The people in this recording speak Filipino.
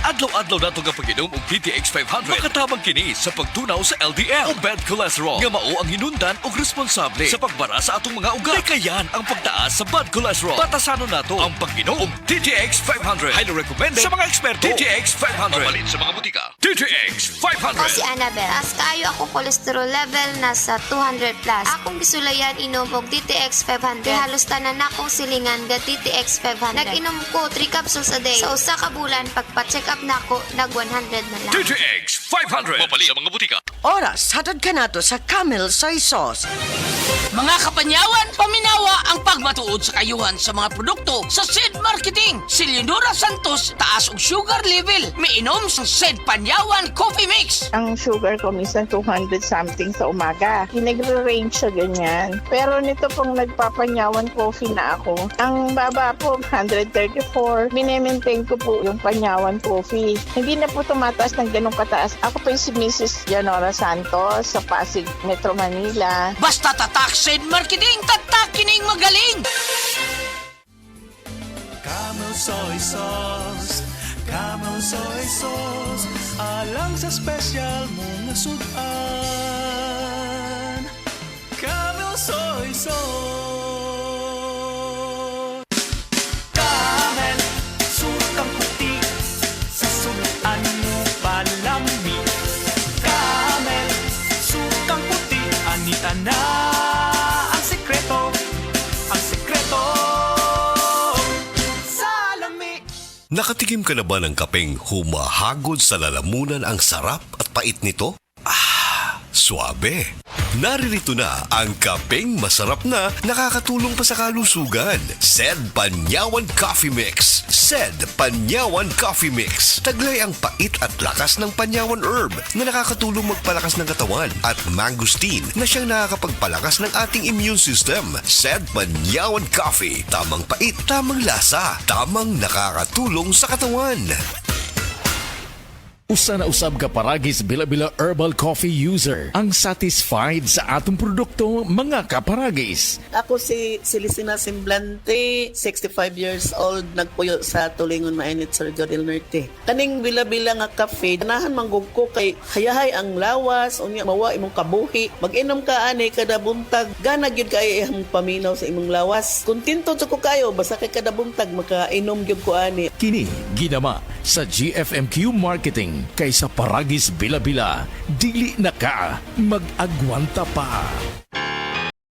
adlaw-adlaw nato nga pag-inom og DTX 500 makatabang kini sa pagtunaw sa LDL o bad cholesterol nga mao ang hinundan og responsable sa pagbara sa atong mga ugat. Kayan ang pagtaas sa bad cholesterol. Batasanon nato ang pag-inom og DTX 500. Highly recommended sa mga eksperto. DTX 500. Mabalin sa mga butika. DTX 500. Ako si Annabel. As kaayo ako cholesterol level nasa 200 plus. Akong gisulayan inom og DTX 500. Halos tanan akong silingan ga DTX 500. Nag-inom ko 3 capsules a day. Sa usa ka bulan pagpa-check up nako nag 100 na lang. DTX 500. Mabalin sa mga butika. Oras, hatad ka nato sa Camel Soy Sauce. Mga kapanyawan, paminawa ang pagmatuod sa kayuhan sa mga produkto sa SED Marketing. Si Leonora Santos, taas og sugar level. Miinom sa SED Panyawan Coffee Mix. Ang sugar ko minsan 200 something sa umaga. Nagre-range siya ganyan. Pero nito pong nagpapanyawan coffee na ako, ang baba po 134. Minemaintain ko po yung panyawan coffee. Hindi na po tumataas ng ganong kataas. Ako po yung si Mrs. Leonora Santos sa Pasig, Metro Manila. Basta tatak SED Marketing, tatak kining magaling. Camel soy sauce, Camel soy sauce, alang sa special mong sudan. Camel soy sauce. Camel, sukang puti, sa sudan mo palami. Camel, sukang puti, anita na ang sekreto, ang sekreto. Nakatikim ka na ba ng kapeng humahagod sa lalamunan ang sarap at pait nito? Suabe! Naririto na ang kapeng masarap na nakakatulong pa sa kalusugan. SED Panyawan Coffee Mix. SED Panyawan Coffee Mix. Taglay ang pait at lakas ng panyawan herb na nakakatulong magpalakas ng katawan at mangosteen na siyang nakakapagpalakas ng ating immune system. SED Panyawan Coffee. Tamang pait, tamang lasa, tamang nakakatulong sa katawan. Usa na usab ka paragis bila-bila herbal coffee user ang satisfied sa atong produkto mga kaparagis. Ako si Celisina Semblante, 65 years old, nagpuyo sa Tulingon Mainit, Surigao del Norte. Kaning bila-bila nga kafe, ganahan manggug ko kay hayahay ang lawas, unya mawa imong kabuhi. Mag-inom ka ani kada buntag, gana gyud kay imong paminaw sa imong lawas. Kontento jud ko kayo basta kay kada buntag makainom gyud ko ani. Kini ginama sa GFMQ Marketing kaysa paragis bila-bila, dili na ka mag-agwanta pa.